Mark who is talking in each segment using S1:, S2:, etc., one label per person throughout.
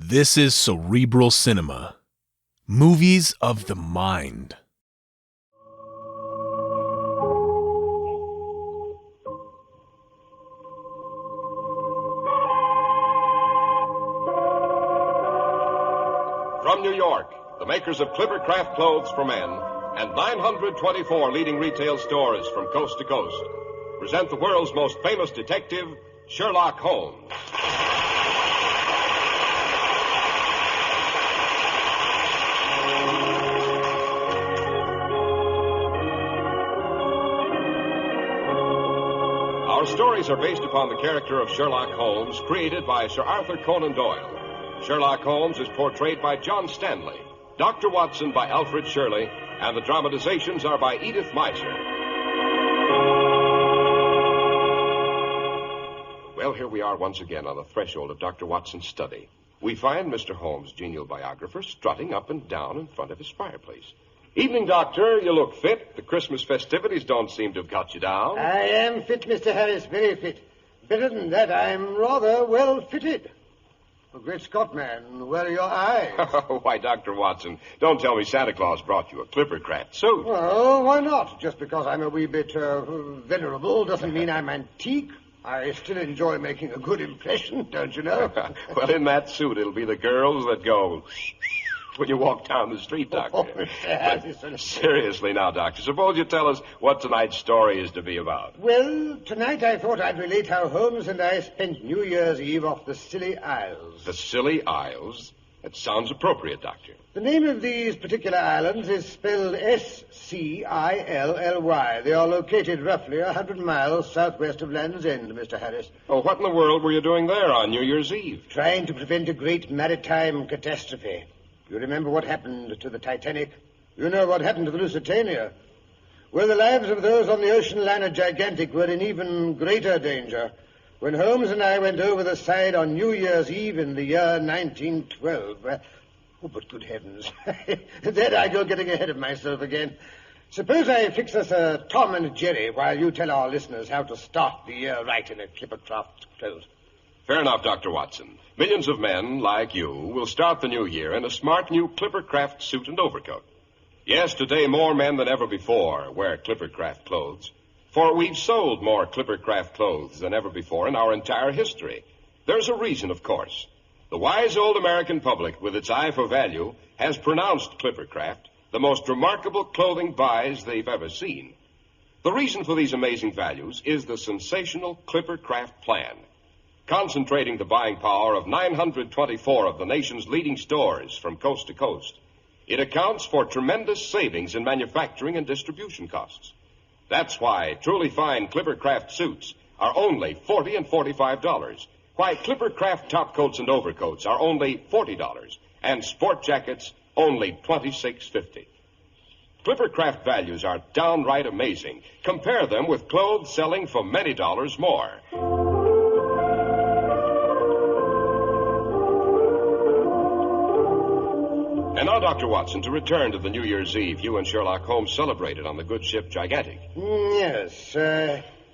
S1: This is Cerebral Cinema. Movies of the mind.
S2: From New York, the makers of Clippercraft clothes for men and 924 leading retail stores from coast to coast present the world's most famous detective, Sherlock Holmes. Our stories are based upon the character of Sherlock Holmes, created by Sir Arthur Conan Doyle. Sherlock Holmes is portrayed by John Stanley, Dr. Watson by Alfred Shirley, and the dramatizations are by Edith Meiser. Well, here we are once again on the threshold of Dr. Watson's study. We find Mr. Holmes' genial biographer strutting up and down in front of his fireplace. Evening, Doctor. You look fit. The Christmas festivities don't seem to have got you down.
S3: I am fit, Mr. Harris, very fit. Better than that, I'm rather well fitted. Oh, great Scott, man, where are your eyes?
S2: Why, Dr. Watson, don't tell me Santa Claus brought you a Clippercraft suit.
S3: Well, why not? Just because I'm a wee bit venerable doesn't mean I'm antique. I still enjoy making a good impression, don't you know?
S2: Well, in that suit, it'll be the girls that go when you walk down the street, Doctor.
S3: Oh, Mr. Harrison.
S2: Seriously now, Doctor, suppose you tell us what tonight's story is to be about.
S3: Well, tonight I thought I'd relate how Holmes and I spent New Year's Eve off the Scilly Isles.
S2: The Scilly Isles? That sounds appropriate, Doctor.
S3: The name of these particular islands is spelled S-C-I-L-L-Y. They are located roughly 100 miles southwest of Land's End, Mr. Harris.
S2: Oh, what in the world were you doing there on New Year's Eve?
S3: Trying to prevent a great maritime catastrophe. You remember what happened to the Titanic? You know what happened to the Lusitania? Well, the lives of those on the ocean liner Gigantic were in even greater danger when Holmes and I went over the side on New Year's Eve in the year 1912. Oh, but good heavens. There I go getting ahead of myself again. Suppose I fix us a Tom and Jerry while you tell our listeners how to start the year right in a Clippercraft clothes.
S2: Fair enough, Dr. Watson. Millions of men, like you, will start the new year in a smart new Clippercraft suit and overcoat. Yes, today more men than ever before wear Clippercraft clothes. For we've sold more Clippercraft clothes than ever before in our entire history. There's a reason, of course. The wise old American public, with its eye for value, has pronounced Clippercraft the most remarkable clothing buys they've ever seen. The reason for these amazing values is the sensational Clippercraft plan. Concentrating the buying power of 924 of the nation's leading stores from coast to coast, it accounts for tremendous savings in manufacturing and distribution costs. That's why truly fine Clippercraft suits are only $40 and $45, why Clippercraft topcoats and overcoats are only $40, and sport jackets only $26.50. Clippercraft values are downright amazing. Compare them with clothes selling for many dollars more. And now, Dr. Watson, to return to the New Year's Eve you and Sherlock Holmes celebrated on the good ship Gigantic.
S3: Yes.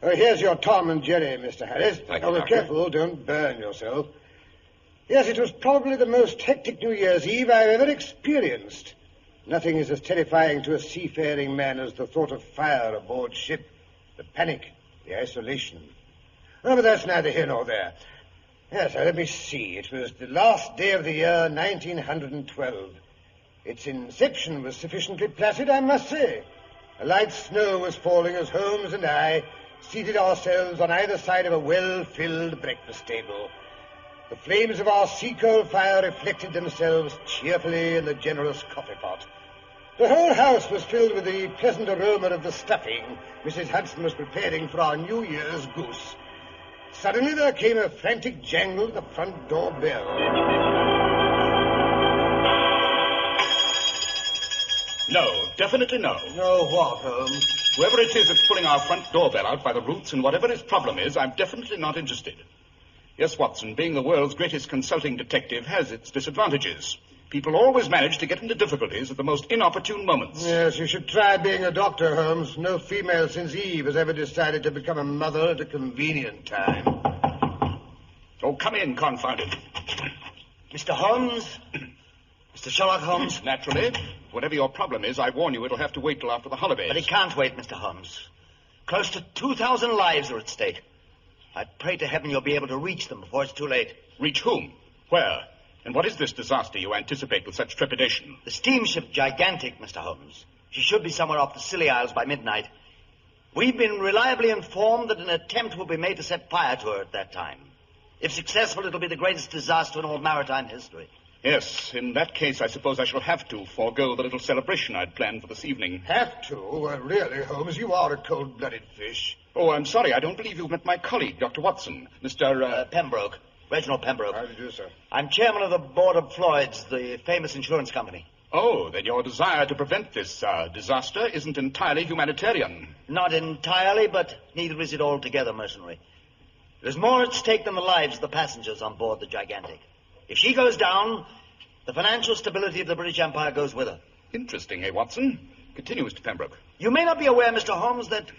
S3: Here's your Tom and Jerry, Mr. Harris.
S2: Thank you,
S3: Be
S2: Doctor.
S3: careful, don't burn yourself. Yes, it was probably the most hectic New Year's Eve I've ever experienced. Nothing is as terrifying to a seafaring man as the thought of fire aboard ship, the panic, the isolation. Oh, but that's neither here nor there. Yes, let me see. It was the last day of the year 1912. Its inception was sufficiently placid, I must say. A light snow was falling as Holmes and I seated ourselves on either side of a well-filled breakfast table. The flames of our sea-coal fire reflected themselves cheerfully in the generous coffee pot. The whole house was filled with the pleasant aroma of the stuffing Mrs. Hudson was preparing for our New Year's goose. Suddenly there came a frantic jangle at the front door bell.
S4: No, definitely no.
S3: No what, Holmes?
S4: Whoever it is that's pulling our front doorbell out by the roots and whatever his problem is, I'm definitely not interested. Yes, Watson, being the world's greatest consulting detective has its disadvantages. People always manage to get into difficulties at the most inopportune moments.
S3: Yes, you should try being a doctor, Holmes. No female since Eve has ever decided to become a mother at a convenient time.
S4: Oh, come in, confound it.
S5: Mr. Holmes? Mr. Sherlock Holmes?
S4: Naturally. Whatever your problem is, I warn you it'll have to wait till after the holidays.
S5: But it can't wait, Mr. Holmes. Close to 2,000 lives are at stake. I pray to heaven you'll be able to reach them before it's too late.
S4: Reach whom? Where? And what is this disaster you anticipate with such trepidation?
S5: The steamship Gigantic, Mr. Holmes. She should be somewhere off the Scilly Isles by midnight. We've been reliably informed that an attempt will be made to set fire to her at that time. If successful, it'll be the greatest disaster in all maritime history.
S4: Yes, in that case, I suppose I shall have to forego the little celebration I'd planned for this evening.
S3: Have to? Well, really, Holmes, you are a cold-blooded fish.
S4: Oh, I'm sorry. I don't believe you've met my colleague, Dr. Watson. Mr.
S5: Pembroke. Reginald Pembroke.
S3: How do you do, sir?
S5: I'm chairman of the board of Floyd's, the famous insurance company.
S4: Oh, then your desire to prevent this disaster isn't entirely humanitarian.
S5: Not entirely, but neither is it altogether mercenary. There's more at stake than the lives of the passengers on board the Gigantic. If she goes down, the financial stability of the British Empire goes with her.
S4: Interesting, eh, Watson? Continue, Mr. Pembroke.
S5: You may not be aware, Mr. Holmes, that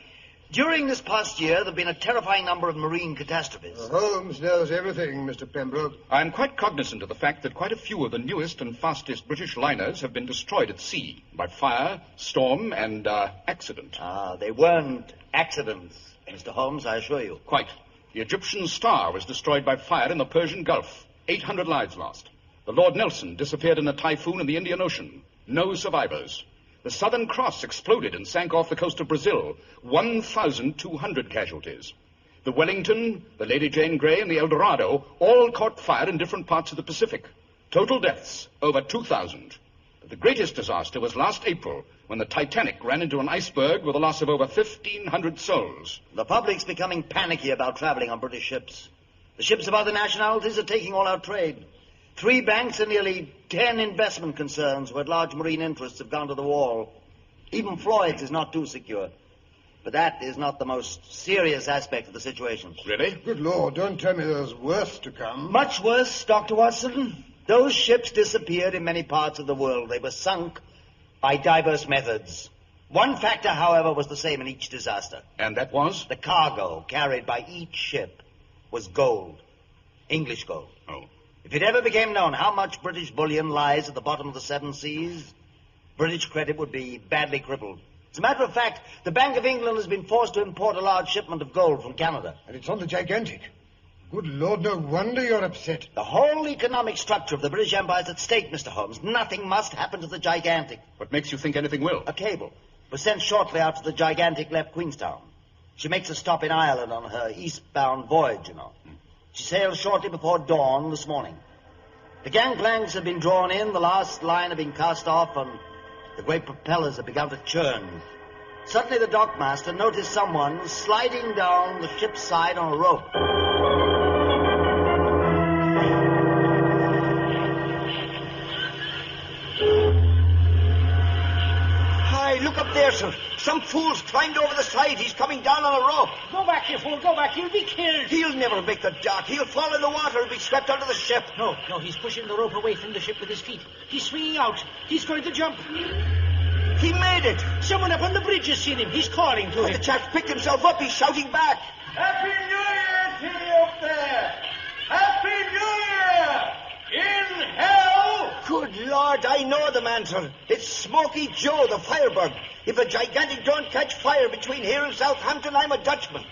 S5: during this past year there have been a terrifying number of marine catastrophes.
S3: Holmes knows everything, Mr. Pembroke.
S4: I'm quite cognizant of the fact that quite a few of the newest and fastest British liners have been destroyed at sea by fire, storm, and accident.
S5: They weren't accidents, Mr. Holmes, I assure you.
S4: Quite. The Egyptian Star was destroyed by fire in the Persian Gulf. 800 lives lost. The Lord Nelson disappeared in a typhoon in the Indian Ocean. No survivors. The Southern Cross exploded and sank off the coast of Brazil. 1,200 casualties. The Wellington, the Lady Jane Grey, and the El Dorado all caught fire in different parts of the Pacific. Total deaths, over 2,000. But the greatest disaster was last April, when the Titanic ran into an iceberg with a loss of over 1,500 souls.
S5: The public's becoming panicky about traveling on British ships. The ships of other nationalities are taking all our trade. 3 banks and nearly 10 investment concerns who had large marine interests have gone to the wall. Even Floyd's is not too secure. But that is not the most serious aspect of the situation.
S4: Really?
S3: Good Lord, don't tell me there's worse to come.
S5: Much worse, Dr. Watson. Those ships disappeared in many parts of the world. They were sunk by diverse methods. One factor, however, was the same in each disaster.
S4: And that was?
S5: The cargo carried by each ship was gold. English gold.
S4: Oh.
S5: If it ever became known how much British bullion lies at the bottom of the 7 seas, British credit would be badly crippled. As a matter of fact, the Bank of England has been forced to import a large shipment of gold from Canada.
S3: And it's on the Gigantic. Good Lord, no wonder you're upset.
S5: The whole economic structure of the British Empire is at stake, Mr. Holmes. Nothing must happen to the Gigantic.
S4: What makes you think anything will?
S5: A cable was sent shortly after the Gigantic left Queenstown. She makes a stop in Ireland on her eastbound voyage, you know. She sailed shortly before dawn this morning. The gangplanks have been drawn in, the last line have been cast off, and the great propellers have begun to churn. Suddenly the dockmaster noticed someone sliding down the ship's side on a rope.
S6: Hi, look up there, sir. Some fool's climbed over the side. He's coming down on a rope.
S7: Go back, you fool, go back. You'll be killed.
S6: He'll never make the dock. He'll fall in the water and be swept under the ship.
S7: No, he's pushing the rope away from the ship with his feet. He's swinging out. He's going to jump.
S6: He made it.
S7: Someone up on the bridge has seen him. He's calling to
S6: The
S7: him.
S6: chap picked himself up. He's shouting back.
S8: Happy New Year to you up there! Happy New Year! In hell!
S6: Good Lord, I know the man, sir. It's Smoky Joe, the firebug. If the Gigantic don't catch fire between here and Southampton, I'm a Dutchman.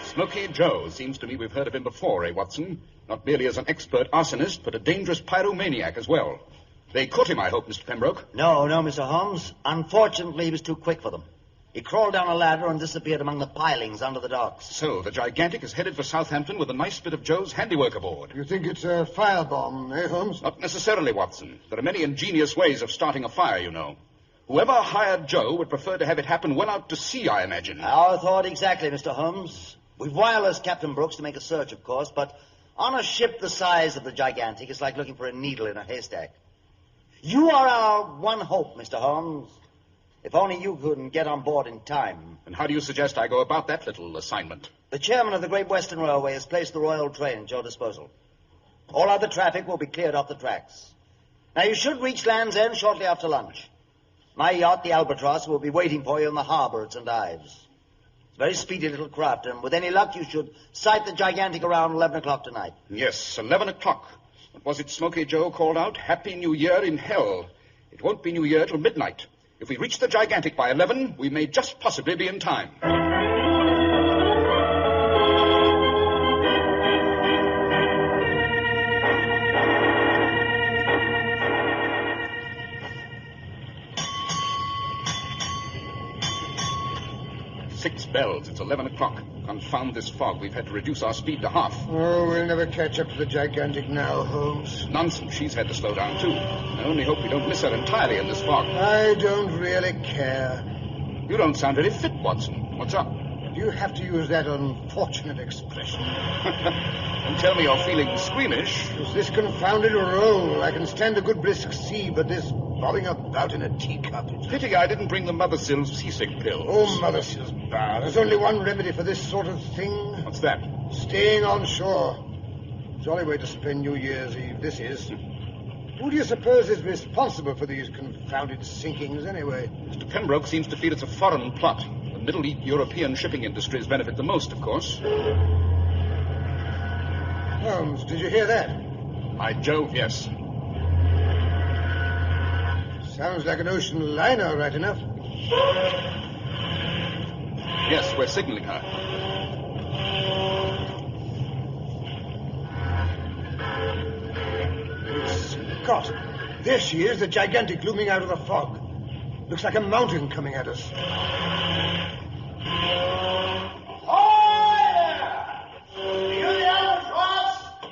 S4: Smoky Joe. Seems to me we've heard of him before, eh, Watson? Not merely as an expert arsonist, but a dangerous pyromaniac as well. They caught him, I hope, Mr. Pembroke.
S5: No, Mr. Holmes. Unfortunately, he was too quick for them. He crawled down a ladder and disappeared among the pilings under the docks.
S4: So, the Gigantic is headed for Southampton with a nice bit of Joe's handiwork aboard.
S3: You think it's a firebomb, eh, Holmes?
S4: Not necessarily, Watson. There are many ingenious ways of starting a fire, you know. Whoever hired Joe would prefer to have it happen well out to sea, I imagine.
S5: Our thought exactly, Mr. Holmes. We've wirelessed Captain Brooks to make a search, of course, but on a ship the size of the Gigantic, it's like looking for a needle in a haystack. You are our one hope, Mr. Holmes. If only you couldn't get on board in time.
S4: And how do you suggest I go about that little assignment?
S5: The chairman of the Great Western Railway has placed the Royal Train at your disposal. All other traffic will be cleared off the tracks. Now, you should reach Land's End shortly after lunch. My yacht, the Albatross, will be waiting for you in the harbor at St. Ives. It's a very speedy little craft, and with any luck you should sight the gigantic around 11 o'clock tonight.
S4: Yes, 11 o'clock. What was it Smoky Joe called out? Happy New Year in hell. It won't be New Year till midnight. If we reach the gigantic by 11, we may just possibly be in time. Six bells. It's 11 o'clock. Confound this fog. We've had to reduce our speed to half.
S3: Oh, we'll never catch up to the gigantic now, Holmes.
S4: Nonsense. She's had to slow down, too. I only hope we don't miss her entirely in this fog.
S3: I don't really care.
S4: You don't sound very fit, Watson. What's up?
S3: Do you have to use that unfortunate expression?
S4: Don't tell me you're feeling squeamish.
S3: It's this confounded roll. I can stand a good brisk sea, but this bobbing about in a teacup.
S4: Pity I didn't bring the Mothersil's seasick pills.
S3: Oh, Mothersil's bar. There's only one remedy for this sort of thing.
S4: What's that?
S3: Staying on shore. Jolly way to spend New Year's Eve, this is. Who do you suppose is responsible for these confounded sinkings, anyway?
S4: Mr. Pembroke seems to feel it's a foreign plot. The Middle East European shipping industries benefit the most, of course.
S3: Holmes, did you hear that?
S4: By Jove, yes.
S3: Sounds like an ocean liner, right enough.
S4: Yes, we're signaling her.
S3: Scott, there she is, the gigantic looming out of the fog. Looks like a mountain coming at us.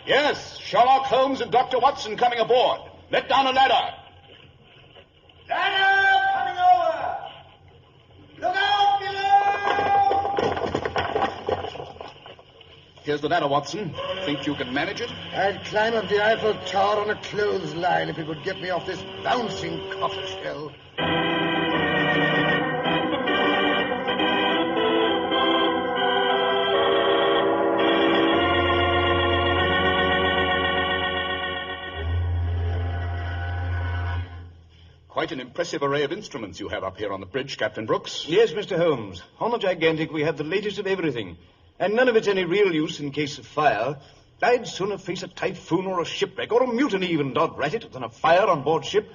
S4: Yes, Sherlock Holmes and Dr. Watson coming aboard. Let down a ladder.
S8: Ladder coming over! Look out below!
S4: Here's the ladder, Watson. Think you can manage it?
S3: I'd climb up the Eiffel Tower on a clothesline if it would get me off this bouncing coffin shell.
S4: Quite an impressive array of instruments you have up here on the bridge, Captain Brooks.
S9: Yes, Mr. Holmes. On the Gigantic, we have the latest of everything. And none of it's any real use in case of fire. I'd sooner face a typhoon or a shipwreck, or a mutiny even, dod rat it, than a fire on board ship.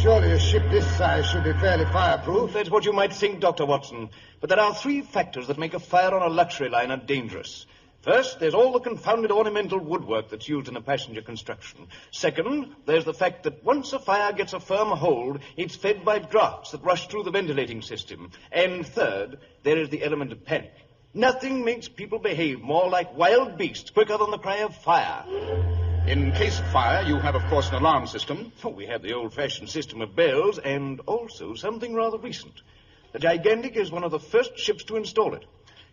S3: Surely a ship this size should be fairly fireproof.
S9: That's what you might think, Dr. Watson. But there are three factors that make a fire on a luxury liner dangerous. First, there's all the confounded ornamental woodwork that's used in a passenger construction. Second, there's the fact that once a fire gets a firm hold, it's fed by drafts that rush through the ventilating system. And third, there is the element of panic. Nothing makes people behave more like wild beasts quicker than the cry of fire.
S4: In case of fire, you have, of course, an alarm system.
S9: Oh, we have the old-fashioned system of bells, and also something rather recent. The Gigantic is one of the first ships to install it.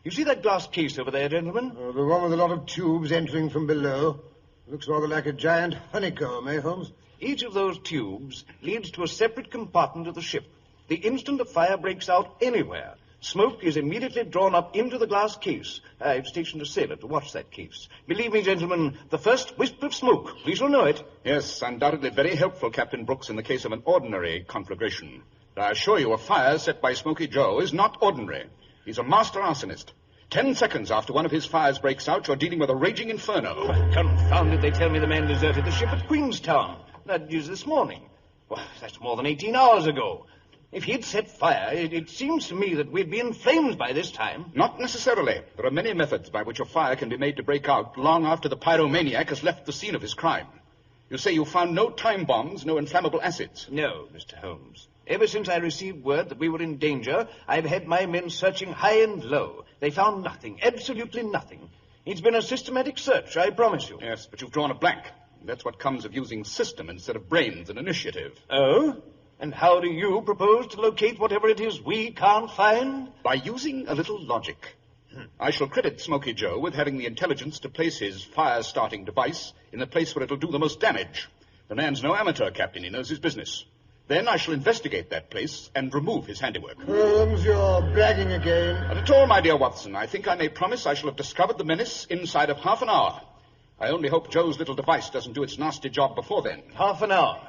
S9: You see that glass case over there, gentlemen?
S3: The one with a lot of tubes entering from below. Looks rather like a giant honeycomb, eh, Holmes?
S9: Each of those tubes leads to a separate compartment of the ship. The instant a fire breaks out anywhere, smoke is immediately drawn up into the glass case. I've stationed a sailor to watch that case. Believe me, gentlemen, the first wisp of smoke, we shall know it.
S4: Yes, undoubtedly very helpful, Captain Brooks, in the case of an ordinary conflagration. But I assure you, a fire set by Smoky Joe is not ordinary. He's a master arsonist. 10 seconds after one of his fires breaks out, you're dealing with a raging inferno.
S9: Well, confound it, they tell me the man deserted the ship at Queenstown. That is this morning. Well, that's more than 18 hours ago. If he'd set fire, it seems to me that we'd be in flames by this time.
S4: Not necessarily. There are many methods by which a fire can be made to break out long after the pyromaniac has left the scene of his crime. You say you found no time bombs, no inflammable acids.
S9: No, Mr. Holmes. Ever since I received word that we were in danger, I've had my men searching high and low. They found nothing, absolutely nothing. It's been a systematic search, I promise you.
S4: Yes, but you've drawn a blank. That's what comes of using system instead of brains and initiative.
S9: Oh? And how do you propose to locate whatever it is we can't find?
S4: By using a little logic. I shall credit Smoky Joe with having the intelligence to place his fire-starting device in the place where it'll do the most damage. The man's no amateur, Captain. He knows his business. Then I shall investigate that place and remove his handiwork.
S3: Holmes, you're bragging again.
S4: Not at all, my dear Watson. I think I may promise I shall have discovered the menace inside of half an hour. I only hope Joe's little device doesn't do its nasty job before then.
S9: Half an hour.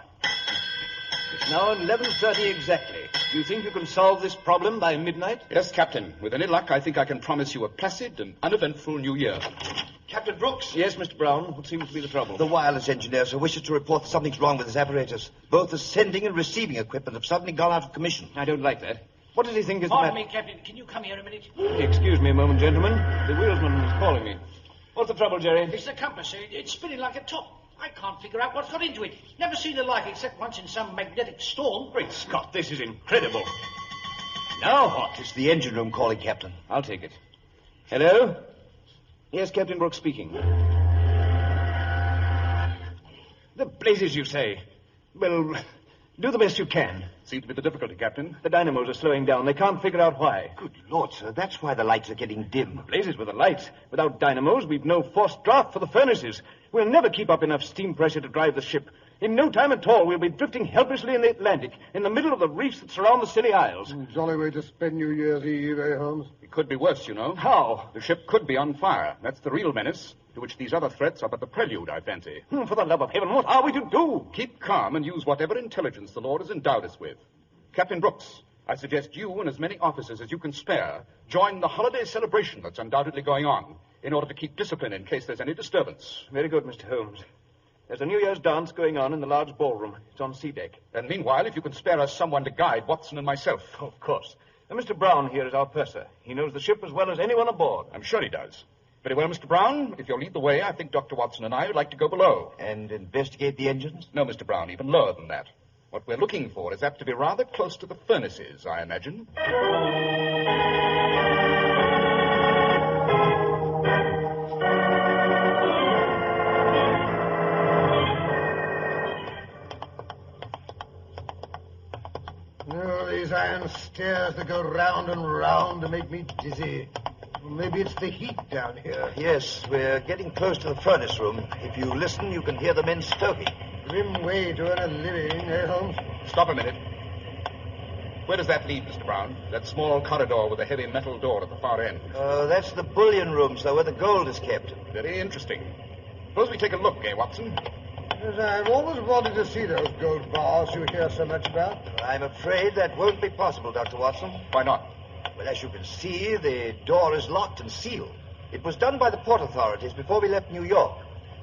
S9: It's now 11:30 exactly. Do you think you can solve this problem by midnight?
S4: Yes, Captain. With any luck, I think I can promise you a placid and uneventful New Year.
S6: Captain Brooks?
S9: Yes, Mr. Brown. What seems to be the trouble?
S6: The wireless engineer, sir, wishes to report that something's wrong with his apparatus. Both the sending and receiving equipment have suddenly gone out of commission.
S9: I don't like that. What does he think is the
S7: Pardon
S9: matter?
S7: me, Captain. Can you come here a minute?
S9: Excuse me a moment, gentlemen. The wheelsman is calling me. What's the trouble, Jerry?
S7: It's the compass. It's spinning like a top. I can't figure out what's got into it. Never seen the like except once in some magnetic storm.
S9: Great Scott, this is incredible. Now what?
S6: It's the engine room calling, Captain.
S9: I'll take it. Hello? Yes, Captain Brooks speaking. The blazes, you say? Well, do the best you can.
S4: Seems to be the difficulty, Captain.
S9: The dynamos are slowing down. They can't figure out why.
S6: Good Lord, sir, that's why the lights are getting dim.
S9: Blazes with the lights. Without dynamos, we've no forced draft for the furnaces. We'll never keep up enough steam pressure to drive the ship. In no time at all, we'll be drifting helplessly in the Atlantic, in the middle of the reefs that surround the Scilly Isles.
S3: Jolly way to spend New Year's Eve, eh, Holmes?
S4: It could be worse, you know.
S9: How?
S4: The ship could be on fire. That's the real menace, to which these other threats are but the prelude, I fancy.
S9: For the love of heaven, what are we to do?
S4: Keep calm and use whatever intelligence the Lord has endowed us with. Captain Brooks, I suggest you and as many officers as you can spare join the holiday celebration that's undoubtedly going on in order to keep discipline in case there's any disturbance.
S9: Very good, Mr. Holmes. There's a New Year's dance going on in the large ballroom. It's on sea deck.
S4: And meanwhile, if you can spare us someone to guide Watson and myself.
S9: Oh, of course. And Mr. Brown here is our purser. He knows the ship as well as anyone aboard.
S4: I'm sure he does. Very well, Mr. Brown. If you'll lead the way, I think Dr. Watson and I would like to go below.
S6: And investigate the engines?
S4: No, Mr. Brown, even lower than that. What we're looking for is apt to be rather close to the furnaces, I imagine.
S3: Oh, these iron stairs that go round and round to make me dizzy. Maybe it's the heat down here.
S6: Yes, we're getting close to the furnace room. If you listen, you can hear the men stoking.
S3: Grim way to earn a living, eh, Holmes?
S4: Stop a minute. Where does that lead, Mr. Brown? That small corridor with a heavy metal door at the far end.
S6: That's the bullion room, sir, where the gold is kept.
S4: Very interesting. Suppose we take a look, eh, Watson?
S3: Yes, I've always wanted to see those gold bars you hear so much about.
S6: I'm afraid that won't be possible, Dr. Watson.
S4: Why not?
S6: Well, as you can see, the door is locked and sealed. It was done by the port authorities before we left New York.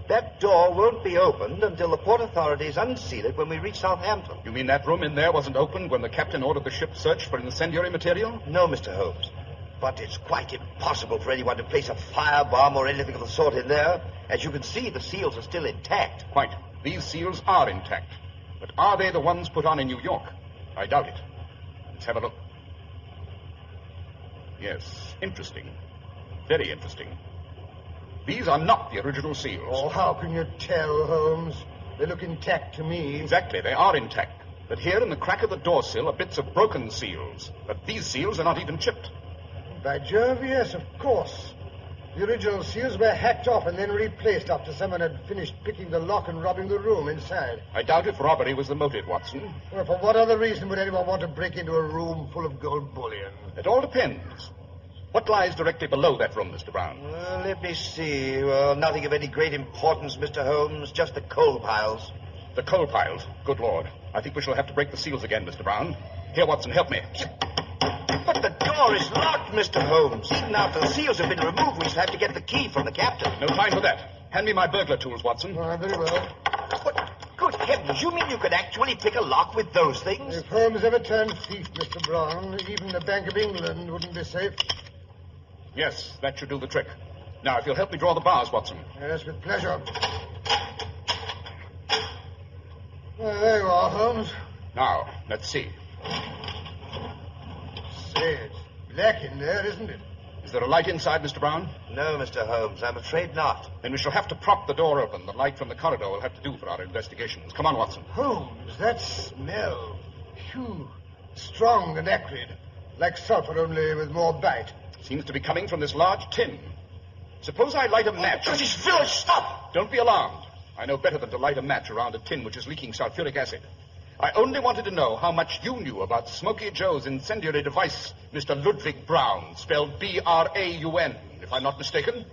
S6: That door won't be opened until the port authorities unseal it when we reach Southampton.
S4: You mean that room in there wasn't opened when the captain ordered the ship searched for incendiary material?
S6: No, Mr. Holmes. But it's quite impossible for anyone to place a firebomb or anything of the sort in there. As you can see, the seals are still intact.
S4: Quite. These seals are intact. But are they the ones put on in New York? I doubt it. Let's have a look. Yes, interesting. Very interesting. These are not the original seals.
S3: Oh, how can you tell, Holmes? They look intact to me.
S4: Exactly, they are intact. But here in the crack of the door sill are bits of broken seals. But these seals are not even chipped.
S3: By Jove, yes, of course. The original seals were hacked off and then replaced after someone had finished picking the lock and robbing the room inside.
S4: I doubt if robbery was the motive, Watson.
S3: Well, for what other reason would anyone want to break into a room full of gold bullion?
S4: It all depends. What lies directly below that room, Mr. Brown?
S6: Well, let me see. Well, nothing of any great importance, Mr. Holmes. Just the coal piles.
S4: The coal piles? Good Lord. I think we shall have to break the seals again, Mr. Brown. Here, Watson, help me.
S6: But the door is locked, Mr. Holmes. Even after the seals have been removed, we shall have to get the key from the captain.
S4: No time for that. Hand me my burglar tools, Watson.
S3: Very well.
S6: What? Good heavens, you mean you could actually pick a lock with those things?
S3: If Holmes ever turned thief, Mr. Brown, even the Bank of England wouldn't be safe.
S4: Yes, that should do the trick. Now, if you'll help me draw the bars, Watson.
S3: Yes, with pleasure. Well, there you are, Holmes.
S4: Now, let's see.
S3: Say, it's black in there, isn't it?
S4: Is there a light inside, Mr. Brown?
S6: No, Mr. Holmes, I'm afraid not.
S4: Then we shall have to prop the door open. The light from the corridor will have to do for our investigations. Come on, Watson.
S3: Holmes, that smell. Phew. Strong and acrid. Like sulfur, only with more bite.
S4: Seems to be coming from this large tin. Suppose I light a match.
S6: Oh, this village, stop!
S4: Don't be alarmed. I know better than to light a match around a tin which is leaking sulfuric acid. I only wanted to know how much you knew about Smoky Joe's incendiary device, Mr. Ludwig Brown, spelled B-R-A-U-N, if I'm not mistaken.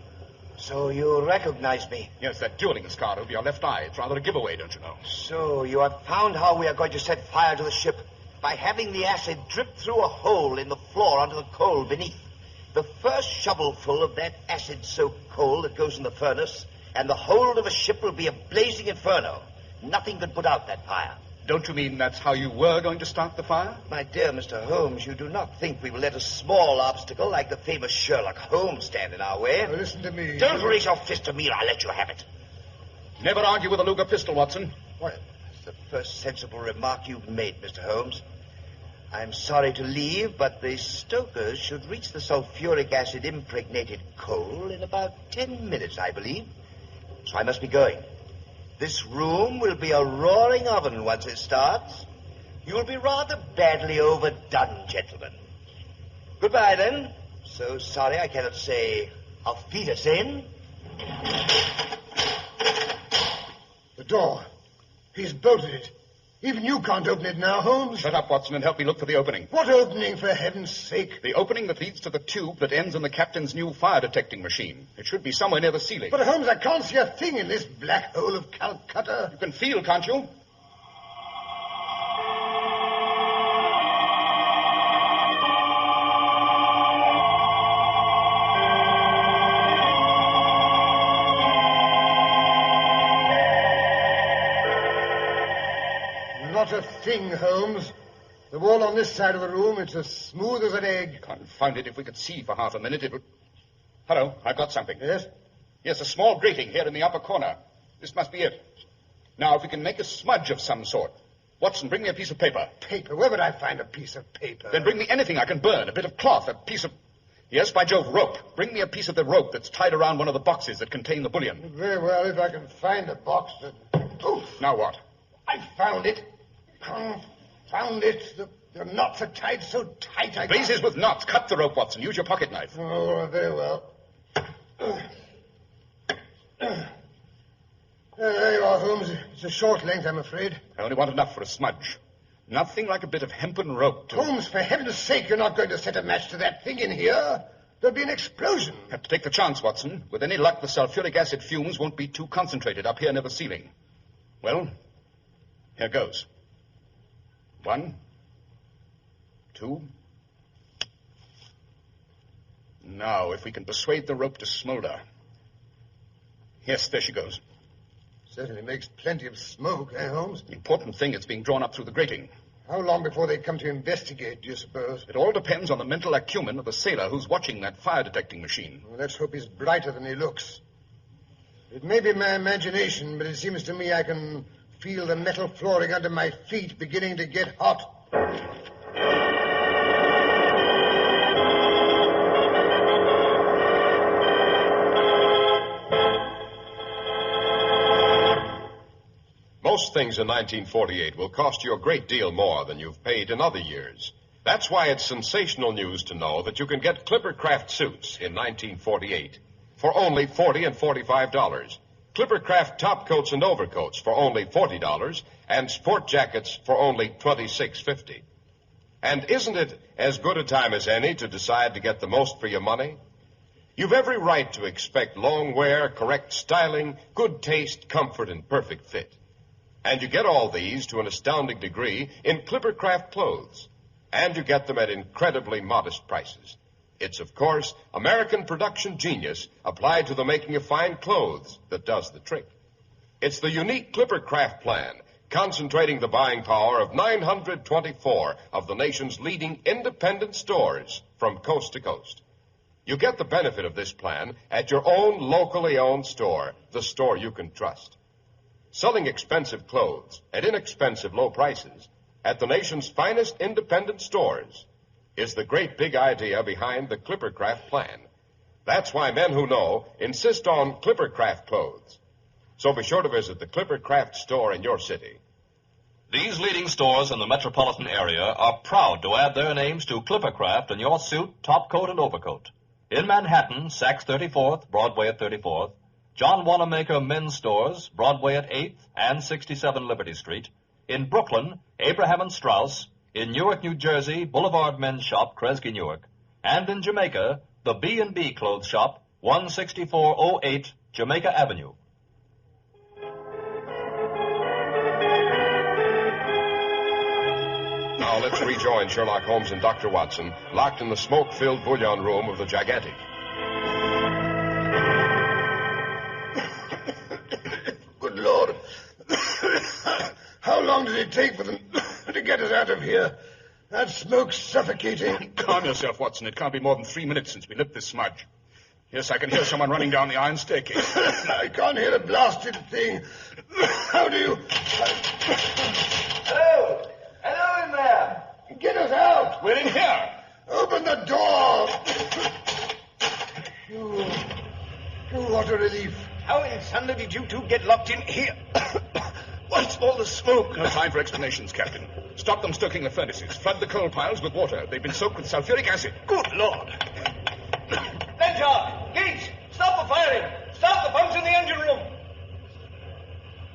S6: So you recognize me?
S4: Yes, that dueling scar over your left eye. It's rather a giveaway, don't you know?
S6: So you have found how we are going to set fire to the ship. By having the acid drip through a hole in the floor onto the coal beneath. The first shovelful of that acid-soaked coal that goes in the furnace, and the whole of a ship will be a blazing inferno. Nothing could put out that fire.
S4: Don't you mean that's how you were going to start the fire?
S6: My dear Mr. Holmes, you do not think we will let a small obstacle like the famous Sherlock Holmes stand in our way?
S3: Now, listen to me.
S6: Don't raise your fist at me or I'll let you have it.
S4: Never argue with a Luger pistol, Watson.
S6: Well, that's the first sensible remark you've made, Mr. Holmes. I'm sorry to leave, but the stokers should reach the sulfuric acid impregnated coal in about 10 minutes, I believe. So I must be going. This room will be a roaring oven once it starts. You'll be rather badly overdone, gentlemen. Goodbye, then. So sorry I cannot say auf Wiedersehen.
S3: The door. He's bolted it. Even you can't open it now, Holmes.
S4: Shut up, Watson, and help me look for the opening.
S3: What opening, for heaven's sake?
S4: The opening that leads to the tube that ends in the captain's new fire-detecting machine. It should be somewhere near the ceiling.
S3: But, Holmes, I can't see a thing in this black hole of Calcutta.
S4: You can feel, can't you?
S3: Not a thing, Holmes. The wall on this side of the room, it's as smooth as an egg.
S4: Confound it, if we could see for half a minute, it would... Hello, I've got something.
S3: Yes?
S4: Yes, a small grating here in the upper corner. This must be it. Now, if we can make a smudge of some sort. Watson, bring me a piece of paper.
S3: Paper? Where would I find a piece of paper?
S4: Then bring me anything I can burn. A bit of cloth, a piece of... Yes, by Jove, rope. Bring me a piece of the rope that's tied around one of the boxes that contain the bullion.
S3: Very well, if I can find a box that... Oof!
S4: Now what?
S3: I found it. Confound it. The knots are tied so tight I
S4: Blazes with knots. Cut the rope, Watson. Use your pocket knife.
S3: Oh, very well. There you are, Holmes. It's a short length, I'm afraid.
S4: I only want enough for a smudge. Nothing like a bit of hempen rope to...
S3: Holmes, for heaven's sake, you're not going to set a match to that thing in here. There'll be an explosion.
S4: Have to take the chance, Watson. With any luck, the sulfuric acid fumes won't be too concentrated up here near the ceiling. Well, here goes. 1, 2. Now, if we can persuade the rope to smolder. Yes, there she goes.
S3: Certainly makes plenty of smoke, eh, Holmes?
S4: The important thing, it's being drawn up through the grating.
S3: How long before they come to investigate, do you suppose?
S4: It all depends on the mental acumen of the sailor who's watching that fire-detecting machine.
S3: Well, let's hope he's brighter than he looks. It may be my imagination, but it seems to me I can feel the metal flooring under my feet beginning to get hot.
S2: Most things in 1948 will cost you a great deal more than you've paid in other years. That's why it's sensational news to know that you can get Clippercraft suits in 1948 for only $40 and $45. Clippercraft top coats and overcoats for only $40 and sport jackets for only $26.50. And isn't it as good a time as any to decide to get the most for your money? You've every right to expect long wear, correct styling, good taste, comfort, and perfect fit. And you get all these to an astounding degree in Clippercraft clothes. And you get them at incredibly modest prices. It's, of course, American production genius applied to the making of fine clothes that does the trick. It's the unique Clippercraft plan, concentrating the buying power of 924 of the nation's leading independent stores from coast to coast. You get the benefit of this plan at your own locally owned store, the store you can trust. Selling expensive clothes at inexpensive low prices at the nation's finest independent stores is the great big idea behind the Clippercraft plan. That's why men who know insist on Clippercraft clothes. So be sure to visit the Clippercraft store in your city.
S10: These leading stores in the metropolitan area are proud to add their names to Clippercraft in your suit, top coat, and overcoat. In Manhattan, Saks 34th, Broadway at 34th. John Wanamaker Men's Stores, Broadway at 8th and 67 Liberty Street. In Brooklyn, Abraham and Strauss. In Newark, New Jersey, Boulevard Men's Shop, Kresge, Newark. And in Jamaica, the B&B Clothes Shop, 16408 Jamaica Avenue.
S2: Now let's rejoin Sherlock Holmes and Dr. Watson, locked in the smoke-filled bouillon room of the gigantic.
S3: Good Lord. How long did it take for them to get us out of here? That smoke's suffocating.
S4: Calm yourself, Watson. It can't be more than 3 minutes since we lit this smudge. Yes, I can hear someone running down the iron staircase.
S3: I can't hear a blasted thing. How do you...
S6: Hello! Hello in there!
S3: Get us out!
S4: We're in here.
S3: Open the door! What a relief.
S9: How in thunder did you two get locked in here? What's all the smoke?
S4: No time for explanations, Captain. Stop them stoking the furnaces. Flood the coal piles with water. They've been soaked with sulfuric acid.
S9: Good Lord.
S8: Benjar! Gates! Stop the firing! Stop the pumps in the engine room!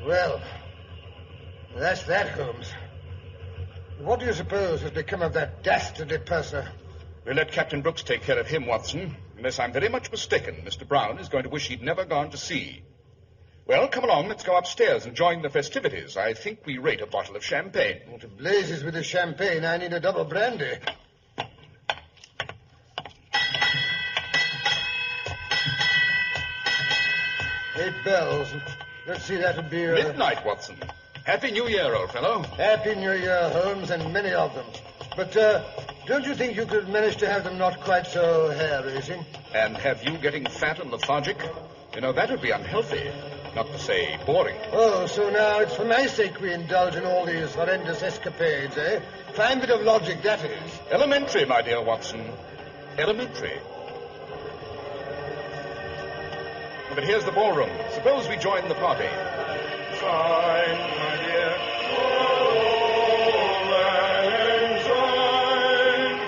S3: Well, that's that, Holmes. What do you suppose has become of that dastardly purser?
S4: We'll let Captain Brooks take care of him, Watson. Unless I'm very much mistaken, Mr. Brown is going to wish he'd never gone to sea. Well, come along, let's go upstairs and join the festivities. I think we rate a bottle of champagne.
S3: Well, to blazes with the champagne, I need a double brandy. 8 bells. Let's see, that would be...
S4: Midnight, Watson. Happy New Year, old fellow.
S3: Happy New Year, Holmes, and many of them. But, don't you think you could manage to have them not quite so hair-raising?
S4: And have you getting fat and lethargic? You know, that would be unhealthy. Not to say boring.
S3: Oh, so now it's for my sake we indulge in all these horrendous escapades, eh? Fine bit of logic, that is.
S4: Elementary, my dear Watson. Elementary. But here's the ballroom. Suppose we join the party. Fine, my dear. Oh, lang syne,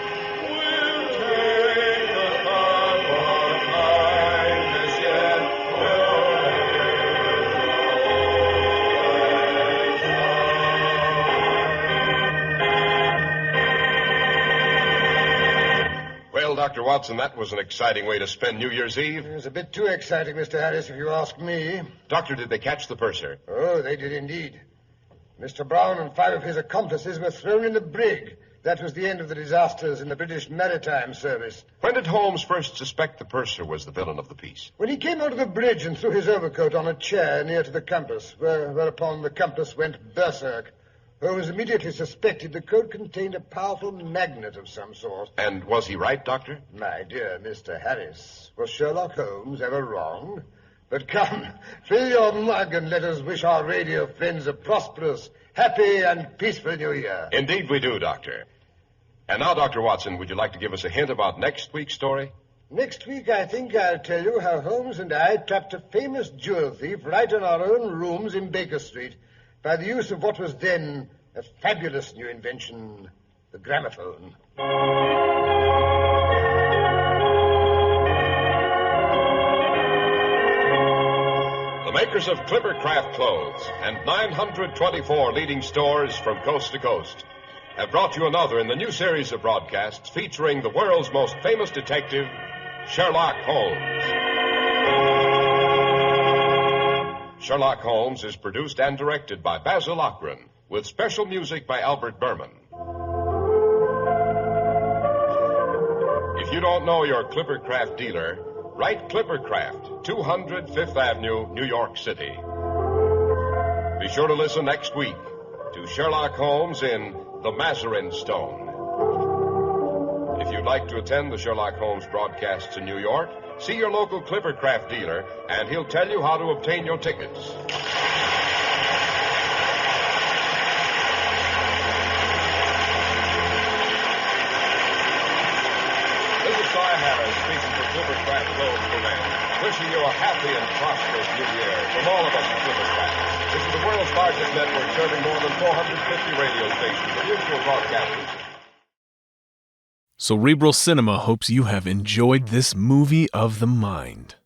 S4: we'll take a cup of kindness yet.
S2: Well, Dr. Watson, that was an exciting way to spend New Year's Eve.
S3: It was a bit too exciting, Mr. Harris, if you ask me.
S2: Doctor, did they catch the purser?
S3: Oh, they did indeed. Mr. Brown and 5 of his accomplices were thrown in the brig. That was the end of the disasters in the British Maritime Service.
S2: When did Holmes first suspect the purser was the villain of the piece?
S3: When he came onto the bridge and threw his overcoat on a chair near to the compass, whereupon the compass went berserk. Holmes immediately suspected the coat contained a powerful magnet of some sort.
S2: And was he right, Doctor?
S3: My dear Mr. Harris, was Sherlock Holmes ever wrong? But come, fill your mug and let us wish our radio friends a prosperous, happy, and peaceful New Year.
S2: Indeed we do, Doctor. And now, Dr. Watson, would you like to give us a hint about next week's story?
S3: Next week, I think I'll tell you how Holmes and I trapped a famous jewel thief right in our own rooms in Baker Street by the use of what was then a fabulous new invention, the gramophone.
S2: The makers of Clippercraft clothes and 924 leading stores from coast to coast have brought you another in the new series of broadcasts featuring the world's most famous detective, Sherlock Holmes. Sherlock Holmes is produced and directed by Basil Lockwood, with special music by Albert Berman. If you don't know your Clippercraft dealer, write Clippercraft, 200 Fifth Avenue, New York City. Be sure to listen next week to Sherlock Holmes in The Mazarin Stone. If you'd like to attend the Sherlock Holmes broadcasts in New York, see your local Clippercraft dealer, and he'll tell you how to obtain your tickets. This is Cy Harris speaking for Clippercraft Clothes for Men, wishing you a happy and prosperous New Year from all of us at Clippercraft. This is the world's largest network serving more than 450 radio stations and usual broadcasters.
S1: Cerebral Cinema hopes you have enjoyed this movie of the mind.